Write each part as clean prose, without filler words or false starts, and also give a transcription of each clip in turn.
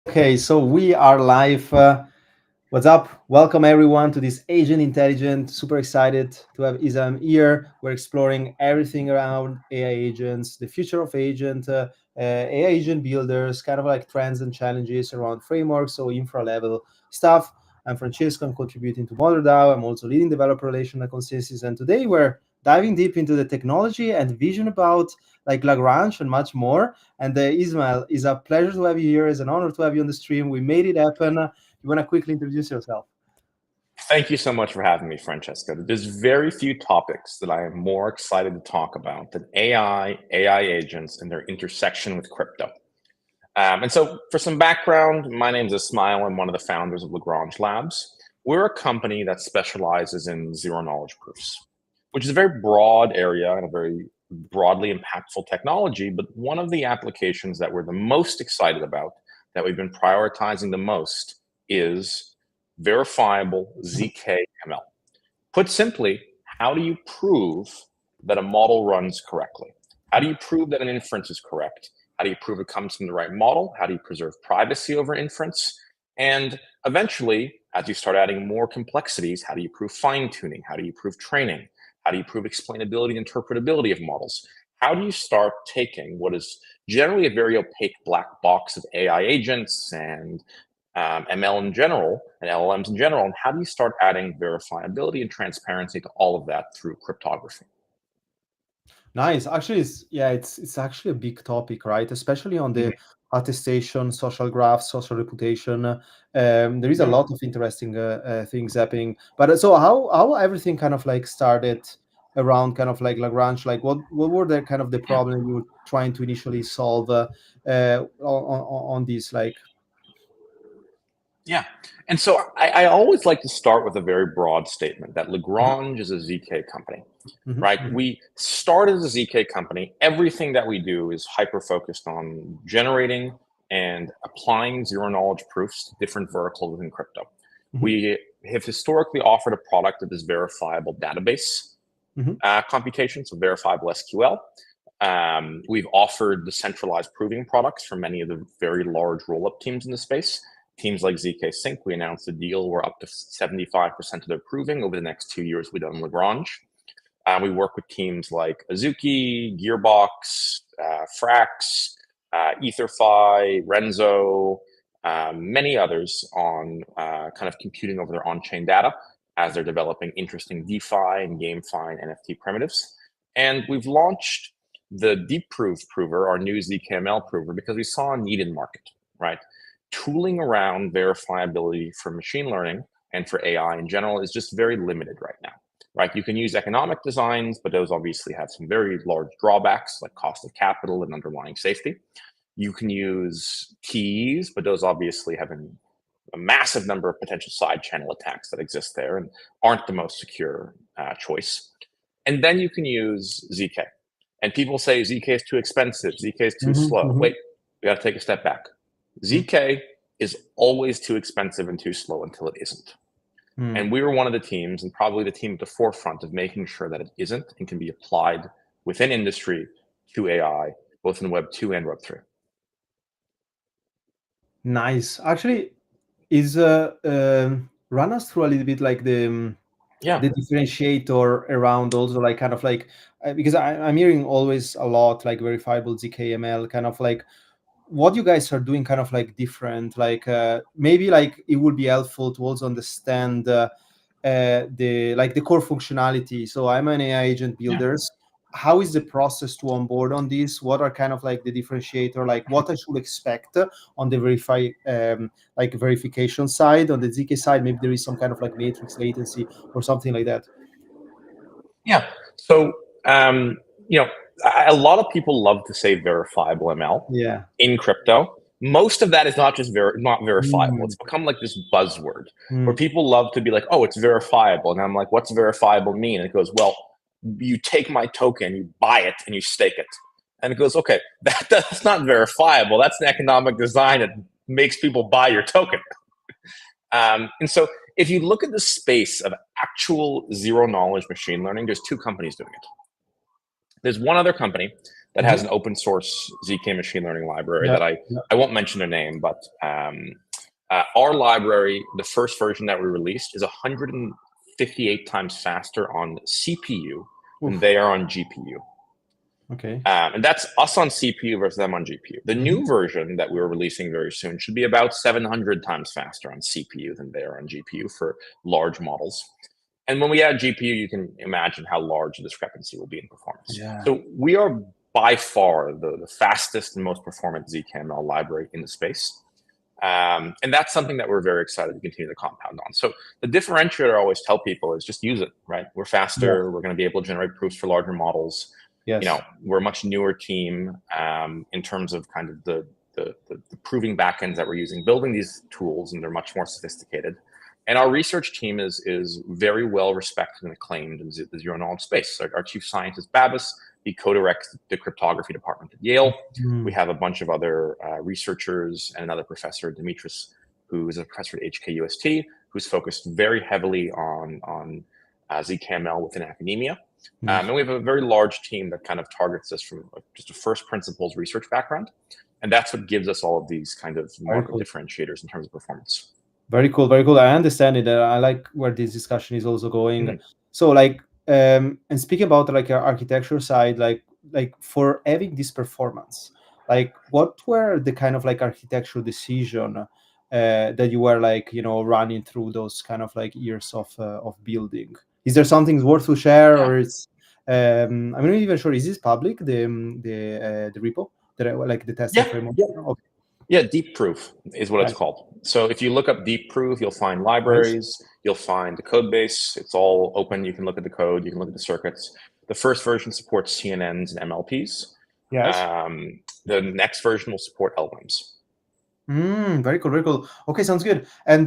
Okay, so we are live. What's up? Welcome everyone to this Agent Intelligent. Super excited to have Isam here. We're exploring everything around AI agents, the future of AI agent builders, kind of like trends and challenges around frameworks, so infra level stuff. I'm Francesco. I'm contributing to ModernDAO. I'm also leading developer relation at Consensus. And today we're diving deep into the technology and vision about like Lagrange and much more. And Ismael, it's a pleasure to have you here. It's an honor to have you on the stream. We made it happen. You want to quickly introduce yourself? Thank you so much for having me, Francesco. There's very few topics that I am more excited to talk about than AI agents, and their intersection with crypto. And so, for some background, my name is Ismael. I'm one of the founders of Lagrange Labs. We're a company that specializes in zero knowledge proofs, which is a very broad area and a very broadly impactful technology. But one of the applications that we're the most excited about, that we've been prioritizing the most, is verifiable zk-ML. Put simply, how do you prove that a model runs correctly? How do you prove that an inference is correct? How do you prove it comes from the right model? How do you preserve privacy over inference? And eventually, as you start adding more complexities, how do you prove fine-tuning? How do you prove training? How do you prove explainability and interpretability of models? How do you start taking what is generally a very opaque black box of AI agents and ML in general and LLMs in general, and how do you start adding verifiability and transparency to all of that through cryptography? Nice. Actually, it's actually a big topic, right? Especially on the Mhm. attestation, social graph, social reputation. There is a Yeah. lot of interesting things happening. But so how everything kind of like started around kind of like Lagrange? Like what were the kind of the Yeah. problem you were trying to initially solve on this like? Yeah. And so I always like to start with a very broad statement that Mhm, Lagrange is a ZK company, mhm, right? mhm, We started as a ZK company. Everything that we do is hyper focused on generating and applying zero knowledge proofs to different verticals within crypto. mhm, We have historically offered a product that is verifiable database mhm, computation, so verifiable SQL. We've offered decentralized proving products for many of the very large roll-up teams in the space. Teams like ZK Sync, we announced a deal where up to 75% of their proving over the next 2 years we done Lagrange. We work with teams like Azuki, Gearbox, Frax, EtherFi, Renzo, many others on kind of computing over their on-chain data as they're developing interesting DeFi and GameFi and NFT primitives. And we've launched the Deep Prove Prover, our new zkML prover, because we saw a need in market, right? Tooling around verifiability for machine learning and for AI in general is just very limited right now, right? You can use economic designs, but those obviously have some very large drawbacks like cost of capital and underlying safety. You can use keys, but those obviously have a massive number of potential side channel attacks that exist there and aren't the most secure choice. And then you can use ZK. And people say ZK is too expensive, ZK is too mhm, slow. mhm, Wait, we got to take a step back. mhm, ZK is always too expensive and too slow until it isn't. mhm. And we were one of the teams, and probably the team at the forefront of making sure that it isn't and can be applied within industry to AI, both in Web 2 and Web 3. Nice. Actually, is run us through a little bit like Yeah. the differentiator around also like kind of like because I'm hearing always a lot like verifiable zkML kind of like what you guys are doing kind of like different like maybe like it would be helpful to also understand the like the core functionality. So I'm an AI agent Yeah. builders. How is the process to onboard on this? What are kind of like the differentiator, like what I should expect on the like verification side? On the ZK side, maybe there is some kind of like matrix latency or something like that. Yeah. So, um, you know, a lot of people love to say verifiable ML Yeah. in crypto. Most of that is not just not verifiable. Mm, It's become like this buzzword where mm, people love to be like, "Oh, it's verifiable," and I'm like, "What's verifiable mean?" And it goes, "Well, you take my token, you buy it, and you stake it." And it goes, "Okay, that's not verifiable. That's an economic design that makes people buy your token." And so, if you look at the space of actual zero knowledge machine learning, there's two companies doing it. There's one other company that has an open source ZK machine learning library that I won't mention their name, but our library, the first version that we released, is 158 times faster on CPU than they are on GPU. Okay. And that's us on CPU versus them on GPU. The new version that we're releasing very soon should be about 700 times faster on CPU than they are on GPU for large models. And when we add GPU, you can imagine how large the discrepancy will be in performance. Yeah. So we are by far the fastest and most performant ZKML library in the space. And that's something that we're very excited to continue to compound on. So the differentiator I always tell people is just use it, right? We're faster. We're going to be able to generate proofs for larger models. Yes. You know, we're a much newer team in terms of kind of the proving backends that we're using, building these tools, and they're much more sophisticated. And our research team is very well respected and acclaimed in the zero knowledge space. Our chief scientist, Babis, he co-directs the cryptography department at Yale. We have a bunch of other researchers and another professor, Dimitris, who is a professor at HKUST, who's focused very heavily on ZKML within academia. And we have a very large team that kind of targets this from just a first principles research background. And that's what gives us all of these kind of market differentiators in terms of performance. Very cool, very cool. I understand it. I like where this discussion is also going. So like, and speaking about like our architecture side, like for having this performance, like what were the kind of like architectural decision that you were like, you know, running through those kind of like years of building? Is there something worth to share, or it's I'm not even sure. Is this public, the repo that I like the testing framework? Okay. Yeah, Deep Proof is what it's called. So if you look up Deep Proof, you'll find libraries, you'll find the code base. It's all open. You can look at the code, you can look at the circuits. The first version supports CNNs and MLPs. Yes. The next version will support LLMs. Very cool, very cool. Okay, sounds good. And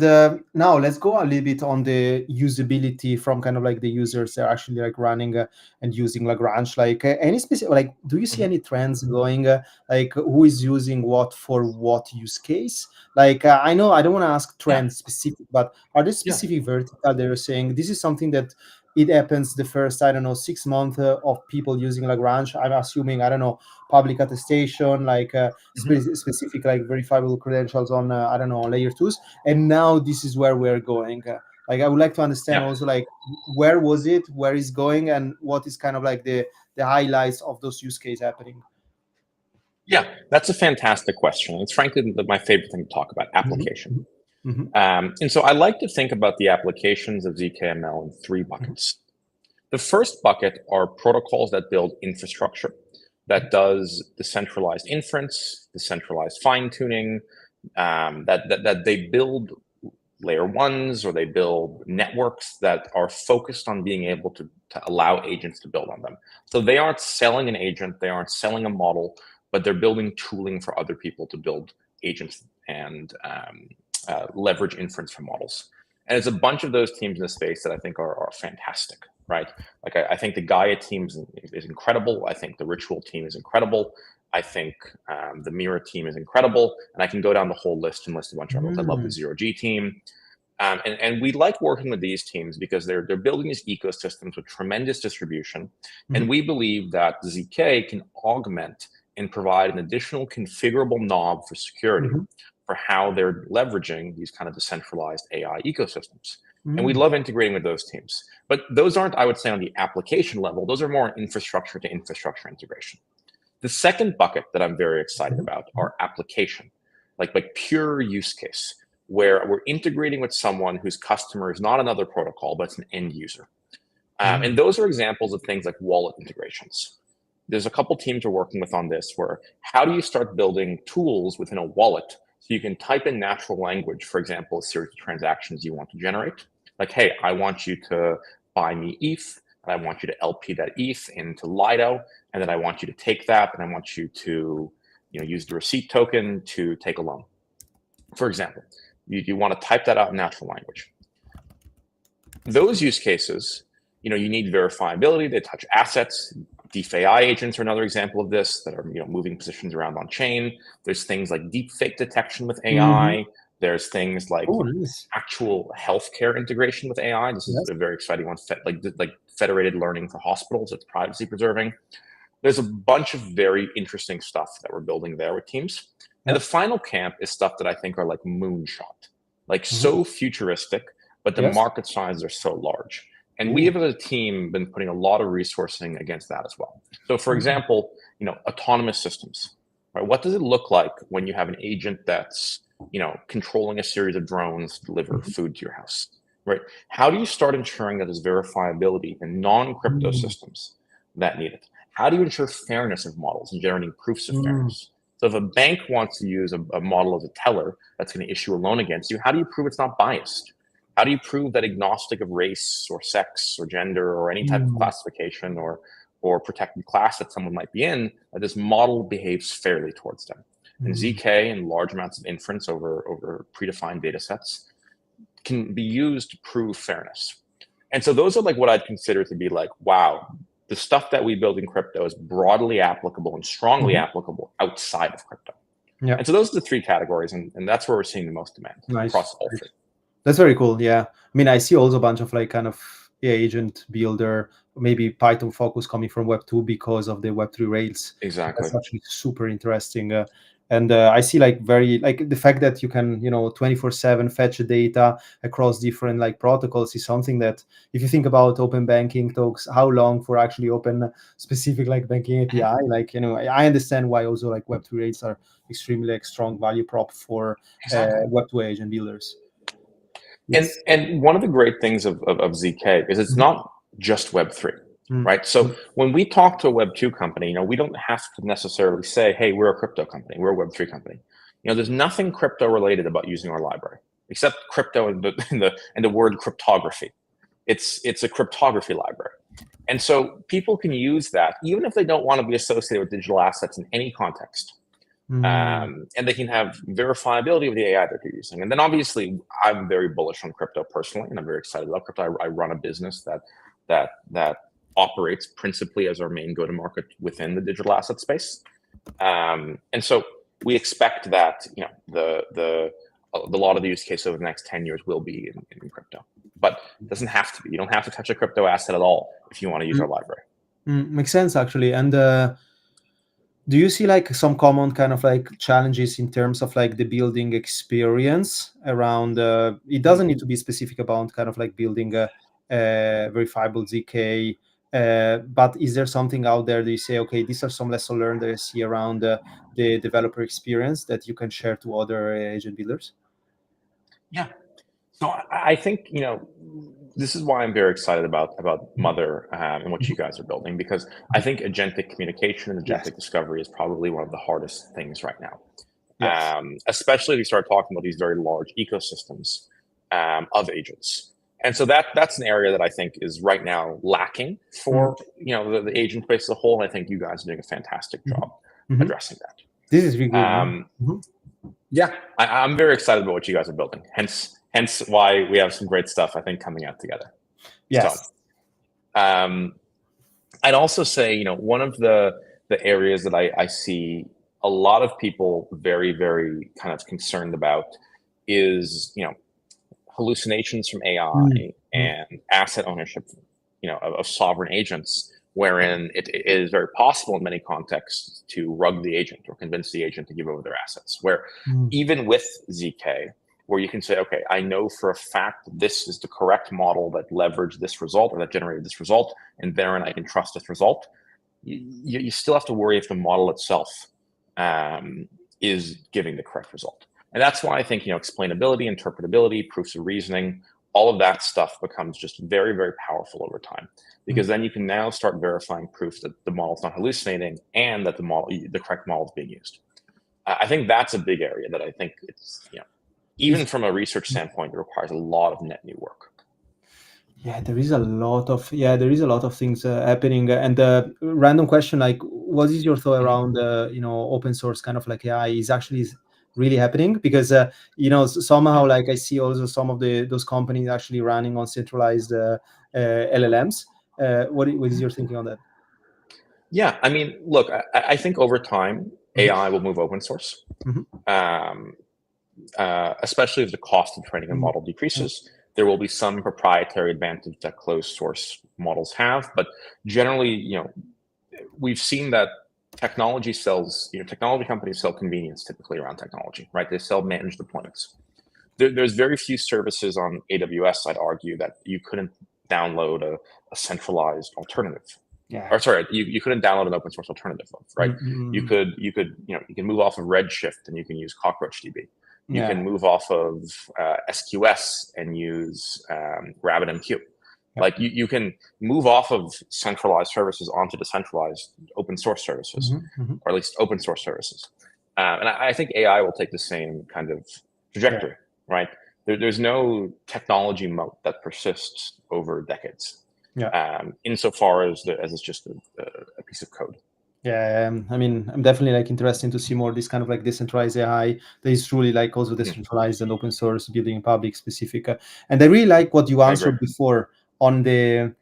now let's go a little bit on the usability from kind of like the users that are actually like running and using Lagrange. Like any specific, like, do you see any trends going? Like, who is using what for what use case? Like, I know I don't want to ask trend specific, but are there specific vertical they're saying this is something that it happens the first, I don't know, 6 months of people using Lagrange? I'm assuming, I don't know, public attestation, like specific, like verifiable credentials on, I don't know, layer 2s. And now this is where we're going. Like, I would like to understand also, like, where was it, where is going, and what is kind of like the highlights of those use cases happening? Yeah, that's a fantastic question. It's frankly my favorite thing to talk about, application. And so I like to think about the applications of ZKML in 3 buckets. The first bucket are protocols that build infrastructure that does decentralized inference, decentralized fine-tuning, that they build layer 1s, or they build networks that are focused on being able to allow agents to build on them. So they aren't selling an agent, they aren't selling a model, but they're building tooling for other people to build agents and leverage inference from models. And there's a bunch of those teams in the space that I think are fantastic, right? Like I think the Gaia team is incredible. I think the Ritual team is incredible. I think the Mira team is incredible. And I can go down the whole list and list a bunch of others. I love the Zero G team. And we like working with these teams because they're building these ecosystems with tremendous distribution. And we believe that ZK can augment and provide an additional configurable knob for security for how they're leveraging these kind of decentralized AI ecosystems. And we love integrating with those teams. But those aren't, I would say, on the application level. Those are more infrastructure to infrastructure integration. The second bucket that I'm very excited about are application, like pure use case, where we're integrating with someone whose customer is not another protocol, but it's an end user. And those are examples of things like wallet integrations. There's a couple teams we're working with on this, where how do you start building tools within a wallet so you can type in natural language, for example, a series of transactions you want to generate. Like, hey, I want you to buy me ETH, and I want you to LP that ETH into Lido, and then I want you to take that, and I want you to use the receipt token to take a loan. For example, you want to type that out in natural language. Those use cases, you need verifiability. They touch assets. DeFi agents are another example of this, that are moving positions around on chain. There's things like deep fake detection with AI. There's things like actual healthcare integration with AI. This is a very exciting one, like federated learning for hospitals. It's privacy preserving. there's a bunch of very interesting stuff that we're building there with teams. And Yeah. the final camp is stuff that I think are like moonshot, like Mhm. so futuristic, but the Yes. market sizes are so large. And we Ooh. have as a team been putting a lot of resourcing against that as well. So for Mhm. example, autonomous systems, right? What does it look like when you have an agent that's, controlling a series of drones to deliver Mhm. food to your house, right? How do you start ensuring that there's verifiability in non-crypto Mm. systems that need it? How do you ensure fairness of models and generating proofs of Mm. fairness? So if a bank wants to use a model as a teller that's going to issue a loan against you, how do you prove it's not biased? How do you prove that agnostic of race or sex or gender or any type of Mm. classification or protected class that someone might be in, that this model behaves fairly towards them? And Mm. ZK and large amounts of inference over predefined data sets can be used to prove fairness. And so those are like what I'd consider to be like, wow, the stuff that we build in crypto is broadly applicable and strongly Mhm. applicable outside of crypto. Yeah. And so those are the three categories, and that's where we're seeing the most demand Nice. across all three. Nice. That's very cool. Yeah. I mean, I see also a bunch of like kind of AI agent builder, maybe Python focus coming from Web 2 because of the Web 3 Rails. So Exactly. that's actually super interesting. And I see like very like the fact that you can 24/7 fetch data across different like protocols is something that if you think about open banking talks, how long for actually open specific like banking Mhm. API, like I understand why also like Web 3 Rails are extremely like strong value prop for Exactly. Web 2 agent builders. And Yes. and one of the great things of ZK is it's Mhm. not just Web3, Mm. right? So Mm. when we talk to a Web2 company, we don't have to necessarily say, hey, we're a crypto company, we're a Web3 company. There's nothing crypto related about using our library, except crypto and the word cryptography. It's a cryptography library. And so people can use that even if they don't want to be associated with digital assets in any context. Mm. And they can have verifiability of the AI that they're using. And then obviously, I'm very bullish on crypto personally, and I'm very excited about crypto. I run a business that operates principally as our main go-to-market within the digital asset space. And so we expect that a lot of the use case over the next 10 years will be in crypto, but it doesn't have to be. You don't have to touch a crypto asset at all if you want to use Mm. our library. Makes sense actually. And do you see like some common kind of like challenges in terms of like the building experience around? It doesn't need to be specific about kind of like building a verifiable ZK. But is there something out there that you say, okay, these are some lessons learned that I see around the developer experience that you can share to other agent builders? Yeah. So I think this is why I'm very excited about Mhm. Mother and what Mhm. you guys are building, because I think agentic communication and Yes. agentic discovery is probably one of the hardest things right now, Yes. especially if you start talking about these very large ecosystems of agents. And so that's an area that I think is right now lacking Mhm. for the agent space as a whole. And I think you guys are doing a fantastic Mhm. job Mhm. addressing This is really that. good. Mhm. Yeah, I'm very excited about what you guys are building. Hence why we have some great stuff I think coming out together. So Yes. um, I'd also say one of the areas that I see a lot of people very kind of concerned about is hallucinations from Mm. AI Mm. and asset ownership, of sovereign agents, wherein it is very possible in many contexts to rug the agent or convince the agent to give over their assets. Where Mm. even with ZK, where you can say, okay, I know for a fact this is the correct model that leveraged this result or that generated this result, and therein I can trust this result. You still have to worry if the model itself um, is giving the correct result. And that's why I think explainability, interpretability, proofs of reasoning, all of that stuff becomes just very powerful over time, Mm. because then you can now start verifying proof that the model's not hallucinating and that the correct model is being used. I think that's a big area that I think it's even Is from a research standpoint, it requires a lot of net new work. Yeah, there is a lot of things happening. And random question, like, what is your thought Mhm. around open source kind of like AI is actually really happening? Because somehow Yeah. like I see also some of the those companies actually running on centralized LLMs. What is your thinking on that? Yeah, I mean, look, I think over time Mhm. AI will move open source. Mhm. Um, Especially if the cost of training a Mhm. model decreases. There will be some proprietary advantage that closed source models have, but generally, we've seen that technology sells, technology companies sell convenience typically around technology, right? They sell managed deployments. There's very few services on AWS, I'd argue, that you couldn't download a centralized alternative. Yeah. Or sorry, you couldn't download an open source alternative of, right? Mm-hmm. You can move off of Redshift and you can use CockroachDB. You Yeah. can move off of SQS and use RabbitMQ. Yeah. Like you can move off of centralized services onto decentralized open source services, Mm-hmm. or at least open source services. And I think AI will take the same kind of trajectory, right? There's no technology moat that persists over decades, insofar as it's just a piece of code. Yeah, I mean, I'm definitely like interested to see more this kind of like decentralized AI that is truly like also decentralized and open source, building public specific. And I really like what you I agree. answered before on the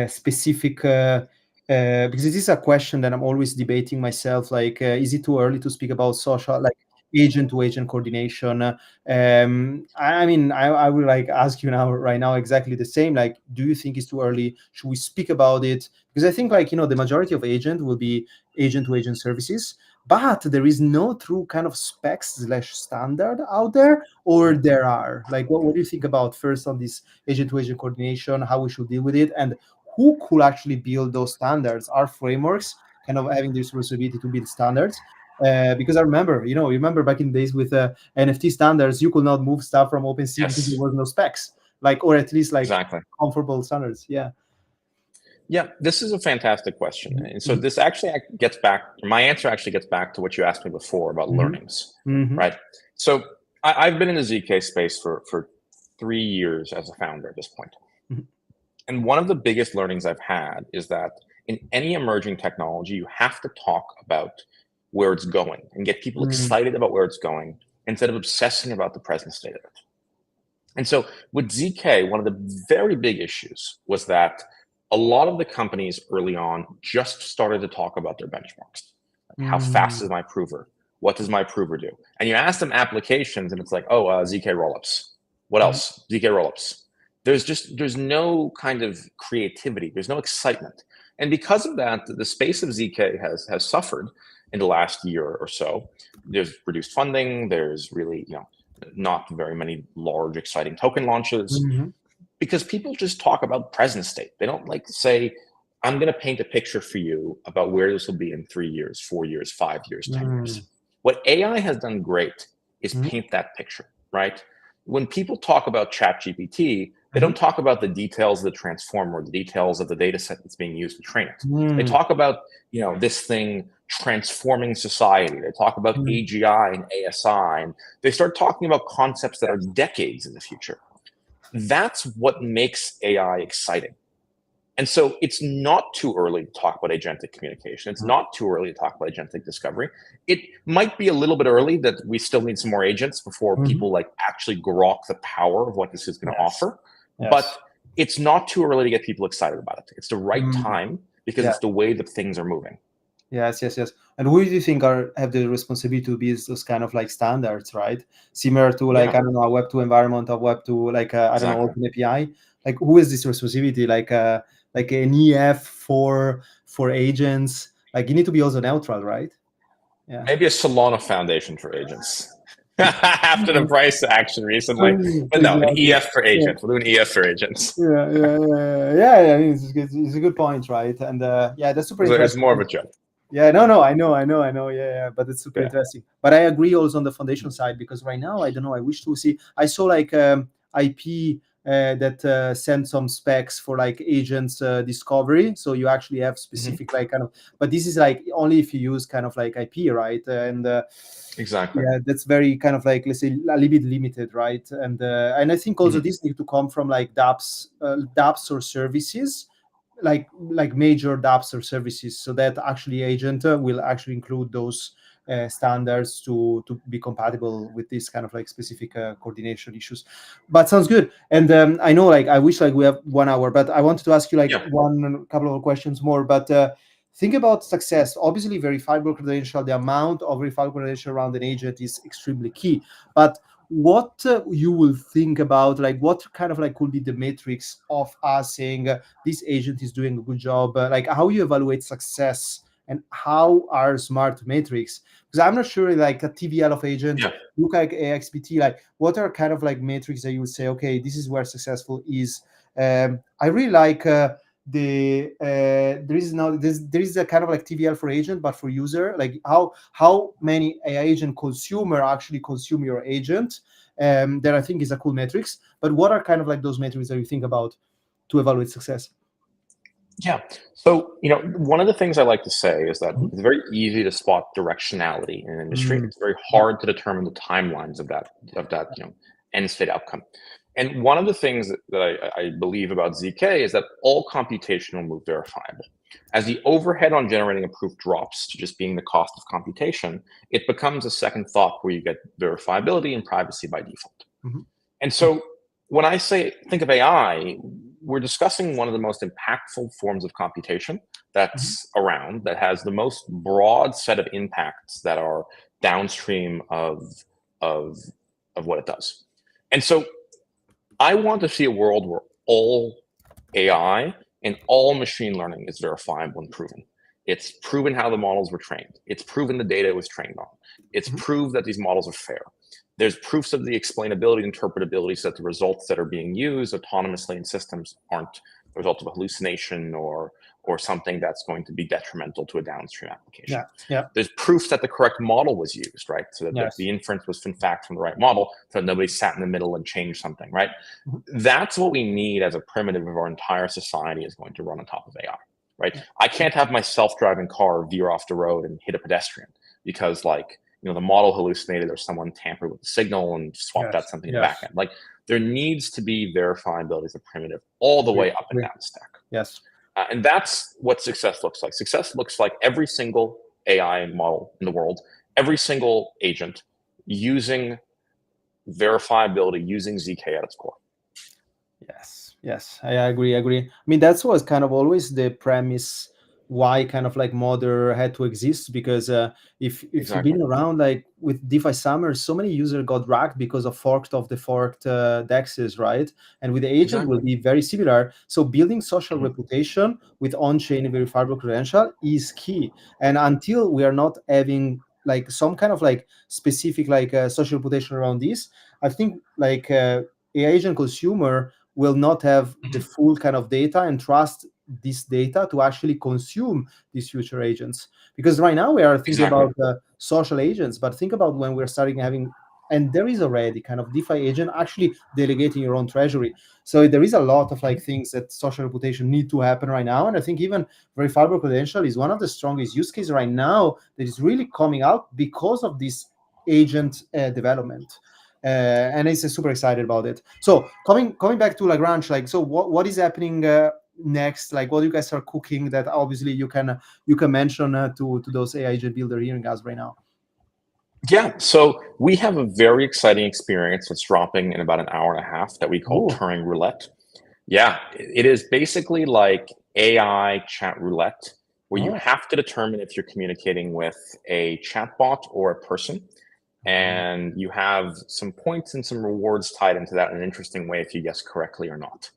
specific, because this is a question that I'm always debating myself. Like, is it too early to speak about social, like agent to agent coordination? I mean, I will like ask you now, right now, exactly the same. Like, do you think it's too early? Should we speak about it? Because I think like, the majority of agent will be agent to agent services, but there is no true kind of specs/standard out there, or there are. Like, what do you think about first on this agent to agent coordination, how we should deal with it, and who could actually build those standards? Are frameworks kind of having this responsibility to build standards? Because I remember, you remember back in the days with NFT standards, you could not move stuff from OpenSea because there was no specs, like, or at least like Exactly. comfortable standards. Yeah. Yeah, this is a fantastic question. Mm-hmm. And so this actually gets back, my answer actually gets back to what you asked me before about learnings, right? So I've been in the ZK space for 3 years as a founder at this point. And one of the biggest learnings I've had is that in any emerging technology, you have to talk about where it's going and get people excited about where it's going instead of obsessing about the present state of it. And so with ZK, one of the very big issues was that a lot of the companies early on just started to talk about their benchmarks. Like, how fast is my prover? What does my prover do? And you ask them applications and it's like, oh, ZK rollups. What else? ZK rollups. There's no kind of creativity. There's no excitement. And because of that, the space of ZK has suffered in the last year or so. There's reduced funding. There's really, not very many large, exciting token launches. Because people just talk about present state. They don't like to say, I'm going to paint a picture for you about where this will be in 3 years, 4 years, 5 years, 10 years. What AI has done great is paint that picture, right? When people talk about ChatGPT, they don't talk about the details of the transformer, the details of the data set that's being used to train it. They talk about, this thing transforming society. They talk about AGI and ASI, and they start talking about concepts that are decades in the future. That's what makes AI exciting. And so it's not too early to talk about agentic communication. It's not too early to talk about agentic discovery. It might be a little bit early that we still need some more agents before people like actually grok the power of what this is going to offer. But it's not too early to get people excited about it. It's the right time because it's the way that things are moving. Yes. And who do you think have the responsibility to build those kind of like standards, right? Similar to like, I don't know, a Web 2 environment, a Web 2, like, I don't know, Open API. Like, who is this responsibility? Like an EF for agents. Like, you need to be also neutral, right? Yeah. Maybe a Solana Foundation for agents. After the price action recently, but no, an EF for agents. We'll do an EF for agents. Yeah. I mean, it's a good point, right? And that's super interesting. It's more of a joke. Yeah, no, I know. Yeah, but it's super interesting. But I agree also on the foundation side, because right now, I don't know, I wish to see, I saw like IP that sent some specs for like agents discovery. So you actually have specific like kind of, but this is like only if you use kind of like IP, right? And exactly. Yeah, that's very kind of like, let's say, a little bit limited, right? And I think also this need to come from like dApps or services, like major dApps or services, so that actually agent will actually include those standards to be compatible with this kind of like specific coordination issues. But sounds good. And I know, like, I wish like we have 1 hour, but I wanted to ask you like one couple of questions more. But think about success. Obviously, verifiable credential, the amount of verifiable credential around an agent is extremely key. But what you will think about, like, what kind of like could be the metrics of us saying this agent is doing a good job, like how you evaluate success and how are smart metrics? Because I'm not sure, like a TVL of agent, Yeah. look like AXPT, like what are kind of like metrics that you would say, okay, this is where successful is. I really like there is a kind of like TVL for agent, but for user, like how many AI agent consumer actually consume your agent. That I think is a cool metrics. But what are kind of like those metrics that you think about to evaluate success? Yeah. So, one of the things I like to say is that Mhm. it's very easy to spot directionality in an industry. Mm, It's very yeah, hard to determine the timelines of that end state outcome. And one of the things that I believe about ZK is that all computation will move verifiable. As the overhead on generating a proof drops to just being the cost of computation, it becomes a second thought where you get verifiability and privacy by default. mhm, And so when I say think of AI, we're discussing one of the most impactful forms of computation mhm. that's around, that has the most broad set of impacts that are downstream of of what it does. And so I want to see a world where all AI and all machine learning is verifiable and proven. It's proven how the models were trained. It's proven the data it was trained on. It's Mhm. proved that these models are fair. There's proofs of the explainability and interpretability so that the results that are being used autonomously in systems aren't the result of a hallucination or something that's going to be detrimental to a downstream application. Yeah, yeah, There's proof that the correct model was used, right? So that yes. the inference was in fact from the right model, so that nobody sat in the middle and changed something, right? Mhm. That's what we need as a primitive of our entire society is going to run on top of AI, right? Yeah, I can't have my self-driving car veer off the road and hit a pedestrian because the model hallucinated or someone tampered with the signal and swapped out yes, something in the back yes. end. Like there needs to be verifiability as a primitive all the Agree, way up and agree. down the stack. Yes. And that's what success looks like. Success looks like every single AI model in the world, every single agent using verifiability, using ZK at its core. Yes, yes, I agree, agree. I mean, that's was kind of always the premise why kind of like Modder had to exist, because if you've Exactly. been around like with DeFi Summer, so many users got racked because of the forked dexes, right? And with the agent will Exactly. be very similar. So building social Mhm. reputation with on-chain verifiable credential is key. And until we are not having like some kind of like specific like social reputation around this, I think like AI agent consumer will not have the Mhm. full kind of data and trust this data to actually consume these future agents. Because right now we are thinking Exactly. about social agents, but think about when we're starting having, and there is already kind of DeFi agent actually delegating your own treasury. So there is a lot of like Mhm. things that social reputation need to happen right now. And I think even verifiable credential is one of the strongest use cases right now that is really coming out because of this agent development. And it's super excited about it. So coming back to Lagrange, like, so what is happening next? Like, what you guys are cooking that obviously you can mention to those AI agent builder hearing us right now. Yeah, so we have a very exciting experience that's dropping in about an hour and a half that we call Oh, Turing Roulette. Yeah, it is basically like AI chat roulette, where you oh, have to determine if you're communicating with a chatbot or a person. And you have some points and some rewards tied into that in an interesting way if you guess correctly or not.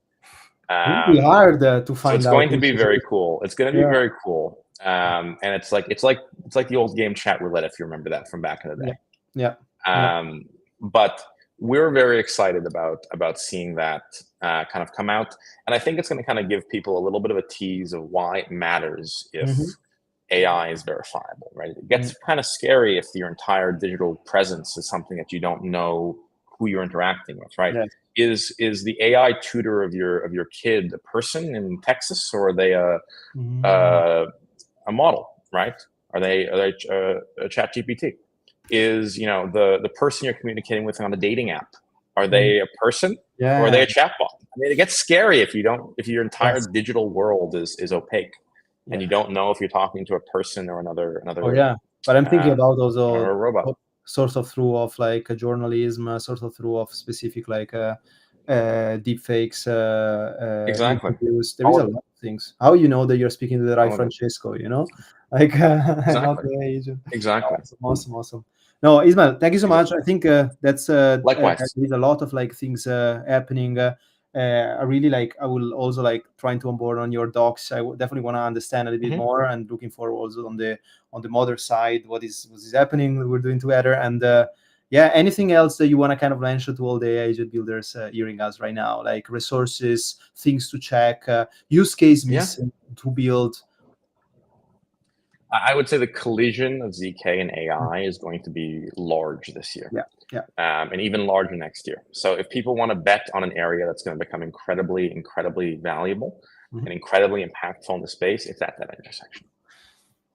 it would be Um, hard to so find it's out going to which be is very which. cool. It's going to be Yeah, very cool. And it's like the old game chat roulette if you remember that from back in the yeah, day. yeah, yeah. Um, but we're very excited about seeing that kind of come out, and I think it's going to kind of give people a little bit of a tease of why it matters if Mm-hmm. AI is verifiable, right? It Mm-hmm. gets kind of scary if your entire digital presence is something that you don't know who you're interacting with, right? Yes. Is the AI tutor of your kid a person in Texas, or are they Mm-hmm. uh, a model, right? Are they a chat GPT? Is the person you're communicating with on a dating app, are they a person or are they Yeah. a chatbot? I mean, it gets scary if your entire Yes. digital world is opaque and you Yeah. don't know if you're talking to a person or Oh another yeah, but I'm thinking about or also a robot. sort of through of like a journalism, sort of through of specific like deep fakes, Exactly. interviews. There is All a of it. lot of things. How you know that you're speaking to the right All of it. Francesco, like not Exactly. the agent. Exactly. Awesome, awesome, awesome. No, Ismael, thank you so much. Exactly. I think that's Likewise. there is a lot of like things happening. I really like. I will also like trying to onboard on your docs. Definitely want to understand a little bit Mhm. more, and looking forward also on the mother side what is happening we're doing together. And yeah, anything else that you want to kind of mention to all the agent builders hearing us right now, like resources, things to check, use case Yeah. missing to build. I would say the collision of ZK and AI is going to be large this year, Yeah, yeah. and even larger next year. So if people want to bet on an area that's going to become incredibly, incredibly valuable Mhm. and incredibly impactful in the space, it's at that intersection.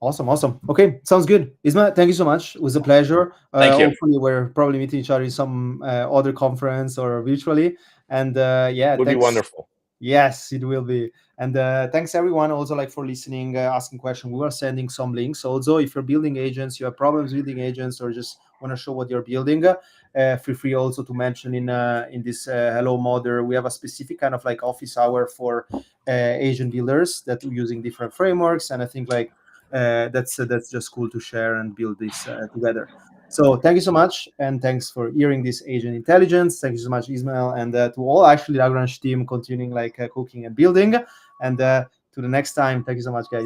Awesome, awesome. Okay, sounds good. Isma, thank you so much. It was a pleasure. Thank you. Hopefully, we're probably meeting each other in some other conference or virtually. And yeah, Would be thanks. wonderful. Yes, it will be. And thanks everyone also like for listening, asking questions. We are sending some links. Also, if you're building agents, you have problems building agents, or just want to show what you're building, feel free also to mention in this Hello Mother. We have a specific kind of like office hour for agent builders that are using different frameworks, and I think like that's just cool to share and build this together. So thank you so much, and thanks for hearing this Agent Intelligence. Thank you so much, Ismail, and to all actually Lagrange team continuing like cooking and building. And to the next time, thank you so much, guys.